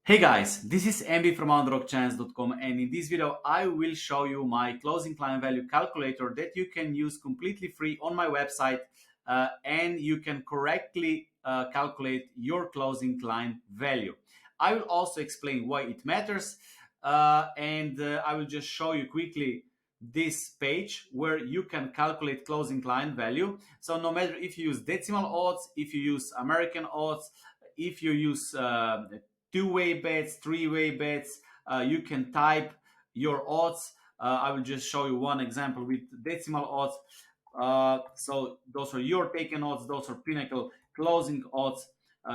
Hey guys, this is MB from underdogchance.com, and in this video I will show you my closing client value calculator that you can use completely free on my website, and you can correctly calculate your closing client value. I will also explain why it matters, and I will just show you quickly this page where you can calculate closing client value. So no matter if you use decimal odds, if you use American odds, if you use two-way bets, three-way bets. You can type your odds. I will just show you one example with decimal odds. So those are your taken odds. Those are Pinnacle closing odds.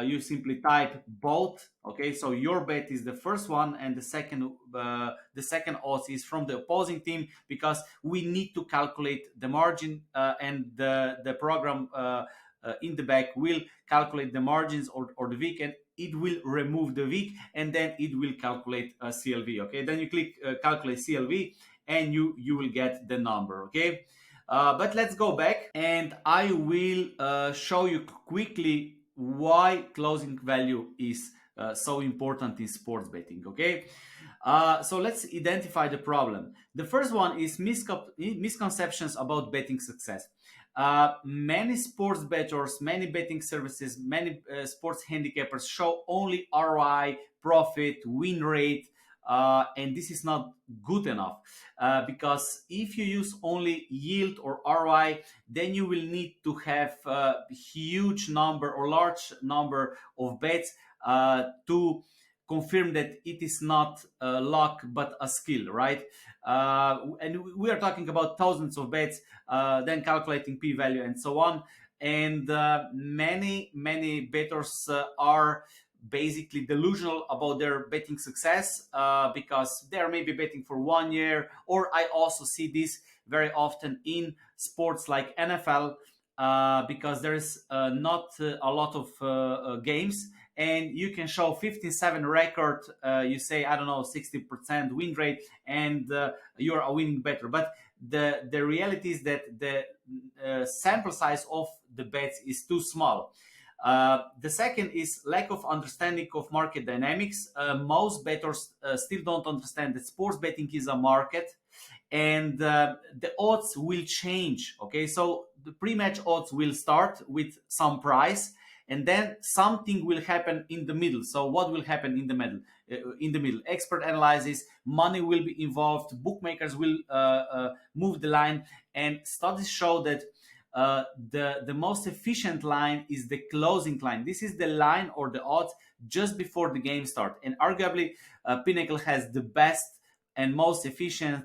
You simply type both. Okay, so your bet is the first one, and the second odds is from the opposing team, because we need to calculate the margin, and the program in the back will calculate the margins or the weekend. It will remove the week, and then it will calculate CLV. Okay, then you click calculate CLV, and you will get the number. Okay, but let's go back, and I will show you quickly why closing value is so important in sports betting. Okay, so let's identify the problem. The first one is misconceptions about betting success. Many sports bettors, many betting services, many sports handicappers show only ROI, profit, win rate, and this is not good enough, because if you use only yield or ROI, then you will need to have a huge number or large number of bets to confirm that it is not luck but a skill, right? And we are talking about thousands of bets, then calculating p-value and so on. And many bettors are basically delusional about their betting success, because they're maybe betting for 1 year. Or I also see this very often in sports like NFL, because there's not a lot of games, and you can show 57 record, you say, I don't know, 60% win rate, and you're a winning better. But the reality is that the sample size of the bets is too small. The second is lack of understanding of market dynamics. Most bettors still don't understand that sports betting is a market, and the odds will change. Okay, so the pre-match odds will start with some price, and then something will happen in the middle. So what will happen in the middle? Expert analysis, money will be involved, bookmakers will move the line, and studies show that the most efficient line is the closing line. This is the line or the odds just before the game start, and arguably Pinnacle has the best and most efficient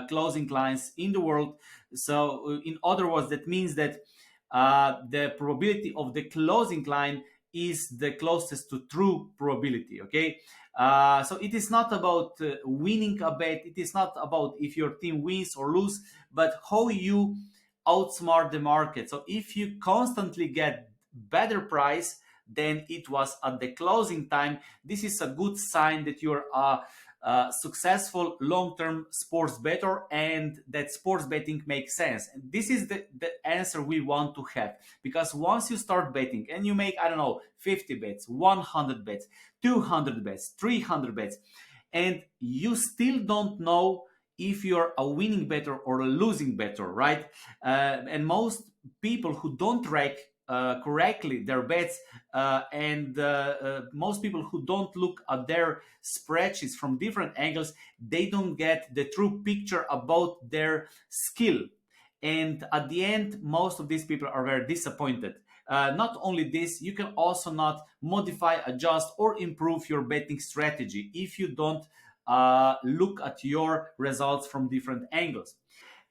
closing lines in the world. So in other words, that means that the probability of the closing line is the closest to true probability. Okay, so it is not about winning a bet. It is not about if your team wins or lose, but how you outsmart the market. So if you constantly get better price than it was at the closing time, this is a good sign that you're a successful long-term sports bettor, and that sports betting makes sense. And this is the answer we want to have, because once you start betting and you make, I don't know, 50 bets, 100 bets, 200 bets, 300 bets, and you still don't know if you're a winning bettor or a losing bettor, right? And most people who don't track correctly their bets, and most people who don't look at their spreadsheets from different angles, they don't get the true picture about their skill. And at the end, most of these people are very disappointed. Not only this, you can also not modify, adjust, or improve your betting strategy if you don't look at your results from different angles.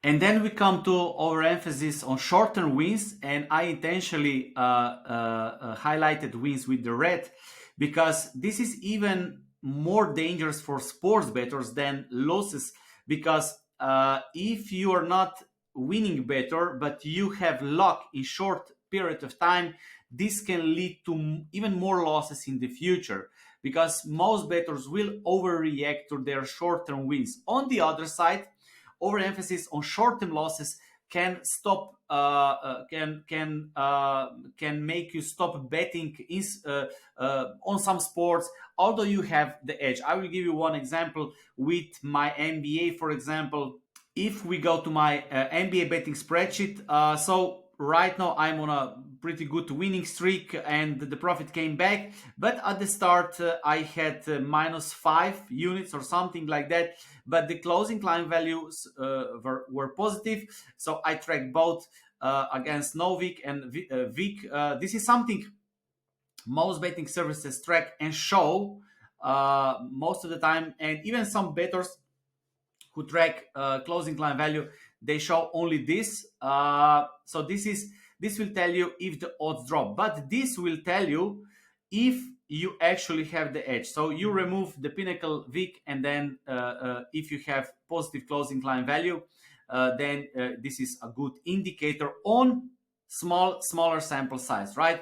And then we come to our emphasis on short-term wins, and I intentionally highlighted wins with the red, because this is even more dangerous for sports bettors than losses, because if you are not winning better but you have luck in short period of time, this can lead to even more losses in the future, because most bettors will overreact to their short-term wins. On the other side, overemphasis on short-term losses can stop can make you stop betting on some sports, although you have the edge. I will give you one example with my NBA, for example. If we go to my NBA betting spreadsheet, so right now I'm on a pretty good winning streak and the profit came back. But at the start, I had -5 units or something like that. But the closing line values were positive. So I tracked both against Novik and Vic. This is something most betting services track and show most of the time. And even some bettors who track closing line value, they show only this. So this will tell you if the odds drop, but this will tell you if you actually have the edge. So you remove the pinnacle wick, and then if you have positive closing line value, then this is a good indicator on smaller sample size, right?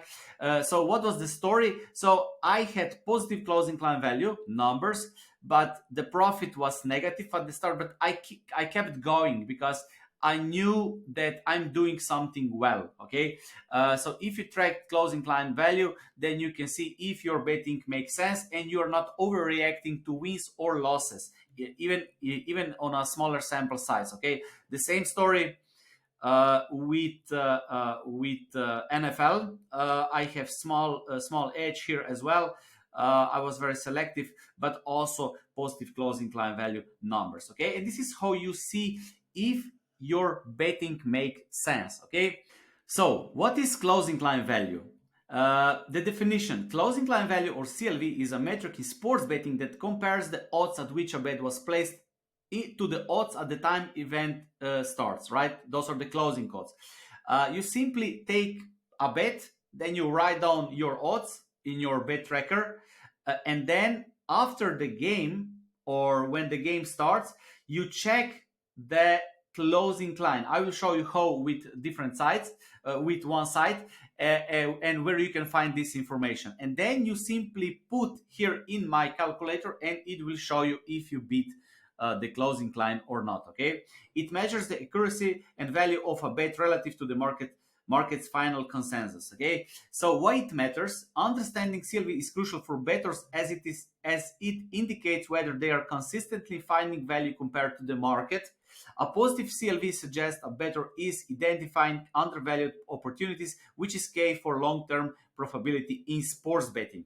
So what was the story? So I had positive closing line value numbers, but the profit was negative at the start. But I kept going because I knew that I'm doing something well. Okay, so if you track closing line value, then you can see if your betting makes sense and you are not overreacting to wins or losses, even on a smaller sample size. Okay, the same story with NFL. I have small edge here as well. I was very selective, but also positive closing line value numbers. Okay, and this is how you see if your betting make sense. Okay, so what is closing line value? The definition: closing line value, or CLV, is a metric in sports betting that compares the odds at which a bet was placed to the odds at the time event starts, right? Those are the closing odds. You simply take a bet, then you write down your odds in your bet tracker, and then after the game, or when the game starts, you check the closing line. I will show you how with different sites, with one site, and where you can find this information. And then you simply put here in my calculator, and it will show you if you beat the closing line or not. Okay, it measures the accuracy and value of a bet relative to the market's final consensus. Okay, so why it matters? Understanding CLV is crucial for bettors as it indicates whether they are consistently finding value compared to the market. A positive CLV suggests a bettor is identifying undervalued opportunities, which is key for long-term profitability in sports betting.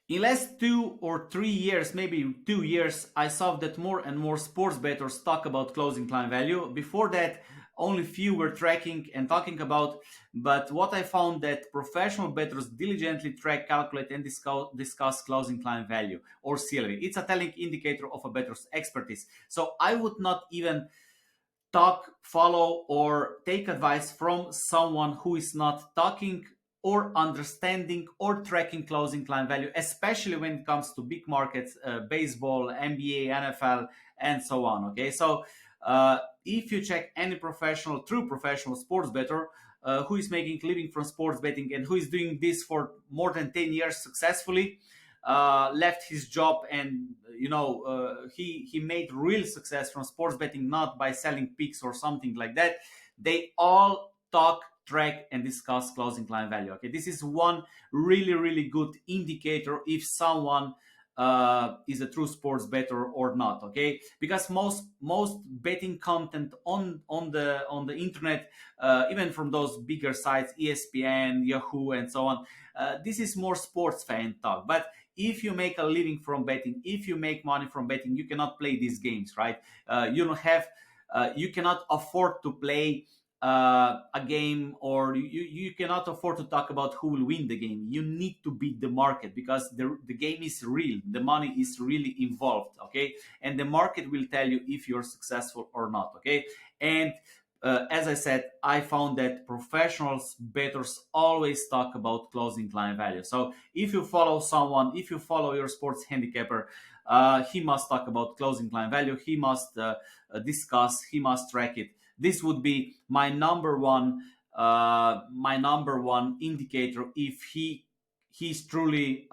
In last 2 or 3 years, maybe 2 years, I saw that more and more sports bettors talk about closing line value. Before that, only few were tracking and talking about. But what I found that professional bettors diligently track, calculate, and discuss closing line value, or CLV. It's a telling indicator of a bettor's expertise. So I would not even talk, follow, or take advice from someone who is not talking or understanding or tracking closing line value, especially when it comes to big markets, baseball, NBA, NFL, and so on. Okay, so if you check any true professional sports bettor who is making a living from sports betting and who is doing this for more than 10 years successfully, left his job, and he made real success from sports betting, not by selling picks or something like that. They all talk, track, and discuss closing line value. Okay, this is one really good indicator if someone is a true sports bettor or not. Okay, because most betting content on the internet, even from those bigger sites, ESPN, Yahoo, and so on, this is more sports fan talk. But if you make a living from betting, if you make money from betting, you cannot play these games, right? You cannot afford to play a game, or you cannot afford to talk about who will win the game. You need to beat the market, because the game is real, the money is really involved. Okay, and the market will tell you if you're successful or not. Okay, and as I said, I found that professionals bettors always talk about closing line value. So if you follow someone, if you follow your sports handicapper, he must talk about closing line value, he must discuss, he must track it. This would be my number one indicator if he's truly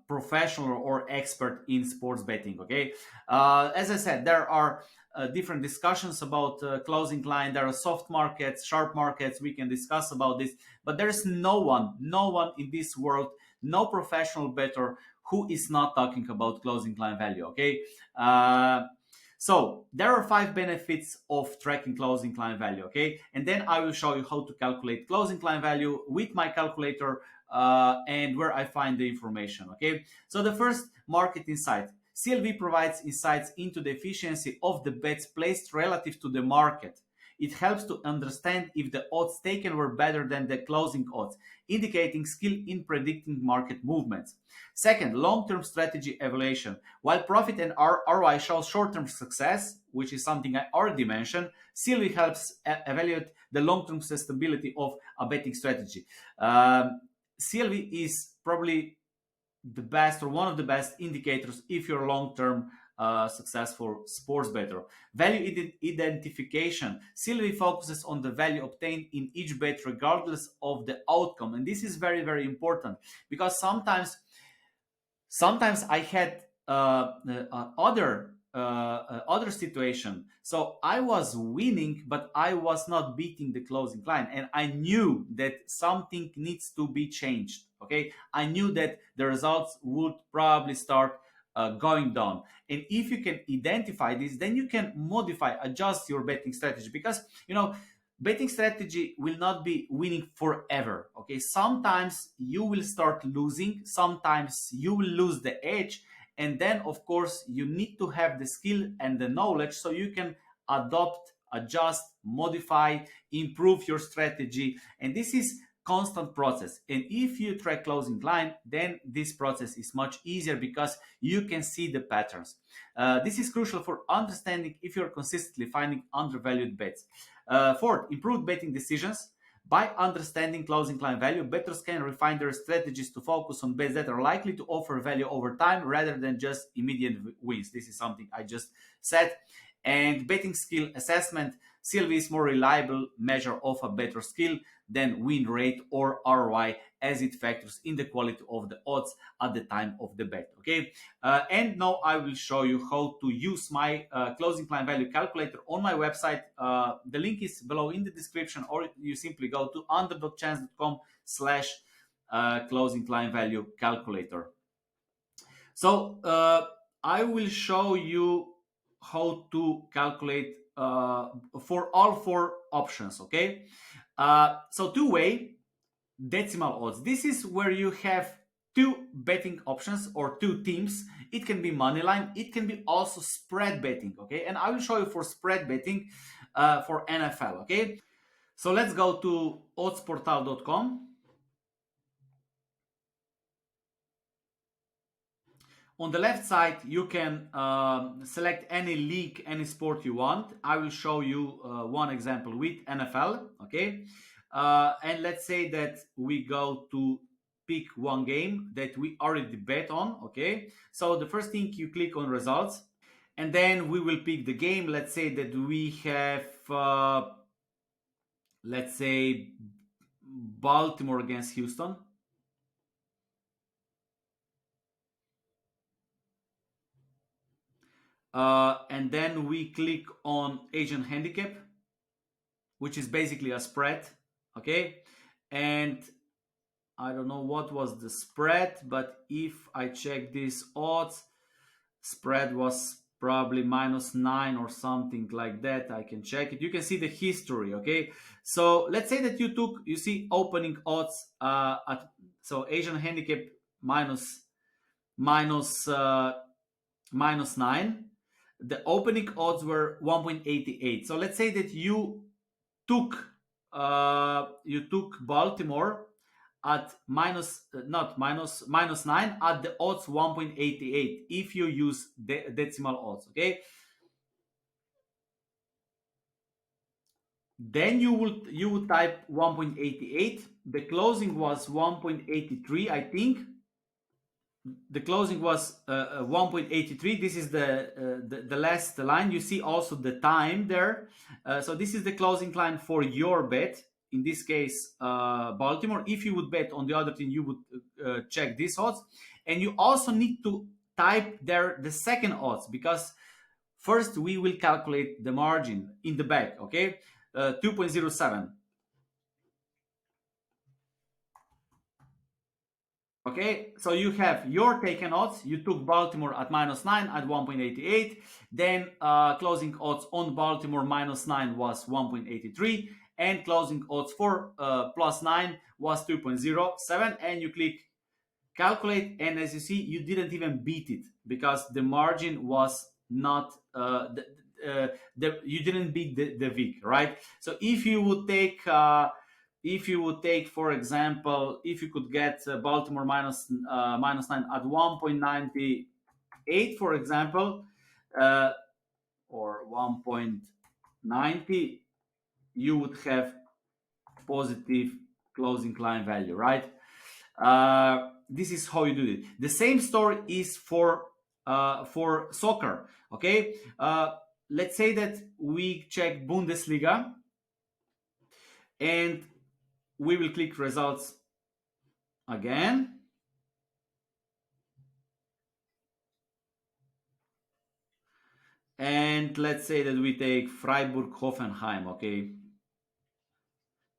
professional or expert in sports betting. Okay, as I said, there are different discussions about closing line. There are soft markets, sharp markets. We can discuss about this, but there is no one in this world, no professional bettor who is not talking about closing line value. Okay. So there are 5 benefits of tracking closing client value, okay? And then I will show you how to calculate closing client value with my calculator and where I find the information, okay? So the first, market insight. CLV provides insights into the efficiency of the bets placed relative to the market. It helps to understand if the odds taken were better than the closing odds, indicating skill in predicting market movements. Second, long-term strategy evaluation. While profit and ROI show short-term success, which is something I already mentioned, CLV helps evaluate the long-term sustainability of a betting strategy. CLV is probably the best or one of the best indicators if you're long-term successful sports bettor. Value identification. CLV focuses on the value obtained in each bet regardless of the outcome. And this is very, very important because sometimes I had other situation. So I was winning, but I was not beating the closing line, and I knew that something needs to be changed. Okay, I knew that the results would probably start going down, and if you can identify this, then you can modify, adjust your betting strategy because betting strategy will not be winning forever. Okay, sometimes you will start losing, sometimes you will lose the edge, and then of course you need to have the skill and the knowledge so you can adopt, adjust, modify, improve your strategy. And this is constant process, and if you track closing line, then this process is much easier because you can see the patterns. This is crucial for understanding if you're consistently finding undervalued bets. Fourth, improved betting decisions. By understanding closing client value, bettors can refine their strategies to focus on bets that are likely to offer value over time rather than just immediate wins. This is something I just said. And betting skill assessment. CLV is more reliable measure of a bettor skill than win rate or ROI, as it factors in the quality of the odds at the time of the bet. Okay, and now I will show you how to use my closing client value calculator on my website. The link is below in the description, or you simply go to underdogchance.com/closing client value calculator. So I will show you how to calculate for all 4 options. Okay, so two-way decimal odds. This is where you have 2 betting options or 2 teams. It can be money line, it can be also spread betting. Okay, and I will show you for spread betting for NFL. Okay, so let's go to oddsportal.com. On the left side, you can select any league, any sport you want. I will show you one example with NFL. Okay, and let's say that we go to pick one game that we already bet on. Okay, so the first thing, you click on results, and then we will pick the game. Let's say that we have, let's say, Baltimore against Houston. And then we click on Asian handicap, which is basically a spread. Okay, and I don't know what was the spread, but if I check these odds, spread was probably -9 or something like that. I can check it. You can see the history. Okay, so let's say that you see opening odds at, so Asian handicap minus -9. The opening odds were 1.88. So let's say that you took Baltimore at -9 at the odds 1.88 if you use the decimal odds. Okay, then you would type 1.88. The closing was 1.83, I think. The closing was 1.83. This is the last line. You see also the time there. So this is the closing line for your bet. in this case Baltimore. If you would bet on the other team, you would check these odds, and you also need to type there the second odds, because first we will calculate the margin in the back. Okay, 2.07. Okay, so you have your taken odds. You took Baltimore at -9 at 1.88. Then closing odds on Baltimore -9 was 1.83, and closing odds for +9 was 2.07. And you click calculate, and as you see, you didn't even beat it because the margin was not you didn't beat the VIG, right? So if you would take, for example, if you could get Baltimore -9 at 1.98, for example, uh, or 1.90, you would have positive closing line value, right? This is how you do it. The same story is for soccer. Okay, let's say that we check Bundesliga, and we will click results again. And let's say that we take Freiburg Hoffenheim. Okay,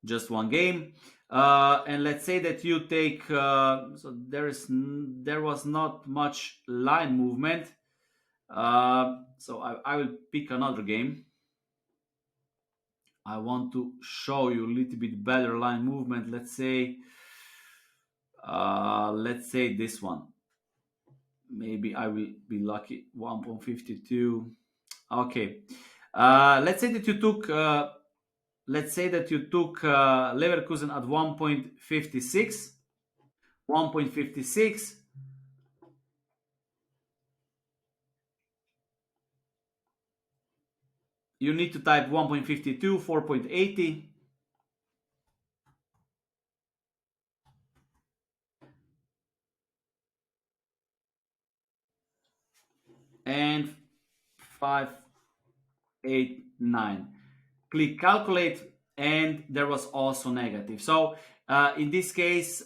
just one game. And let's say that you take so there was not much line movement, so I will pick another game. I want to show you a little bit better line movement. Let's say this one. Maybe I will be lucky. 1.52. Okay, let's say that you took Leverkusen at 1.56. 1.56. You need to type 1.52, 4.80. And 589. Click calculate, and there was also negative. So in this case,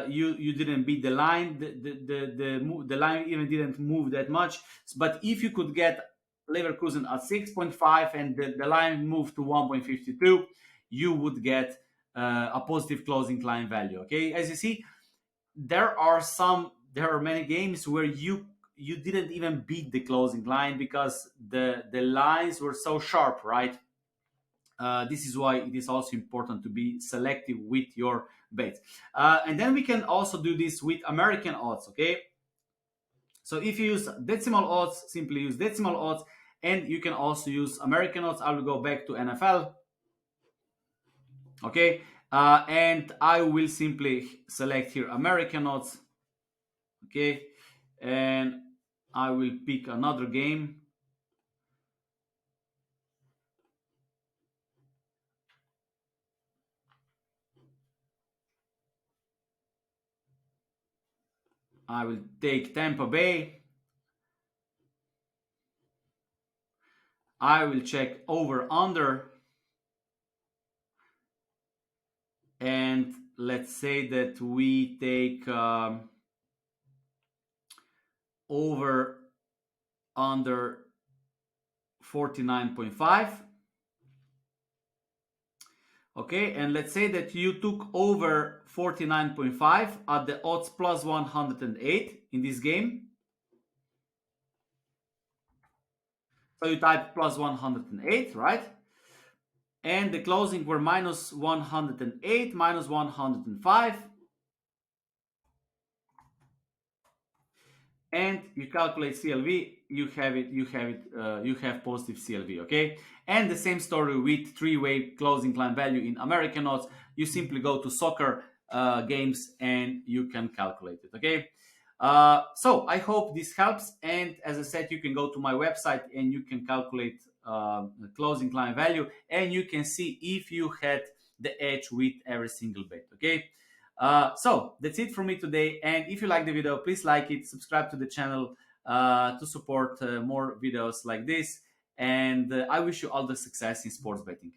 you didn't beat the line. The line even didn't move that much. But if you could get Leverkusen at 6.5 and the line moved to 1.52, you would get a positive closing line value. Okay, as you see, there are many games where you didn't even beat the closing line because the lines were so sharp, right? This is why it is also important to be selective with your bets. And then we can also do this with American odds. Okay, so if you use decimal odds, simply use decimal odds, and you can also use American odds. I will go back to NFL. Okay, and I will simply select here American odds. Okay, and I will pick another game. I will take Tampa Bay. I will check over under, and let's say that we take over under 49.5. Okay, and let's say that you took over 49.5 at the odds plus 108 in this game. So you type plus 108, right? And the closing were minus 108, minus 105. And you calculate CLV, you have positive CLV, okay? And the same story with three-way closing line value in American odds. You simply go to soccer games and you can calculate it, okay? So I hope this helps. And as I said, you can go to my website and you can calculate the closing line value, and you can see if you had the edge with every single bet, okay? So that's it for me today. And if you like the video, please like it, subscribe to the channel to support more videos like this. And I wish you all the success in sports betting.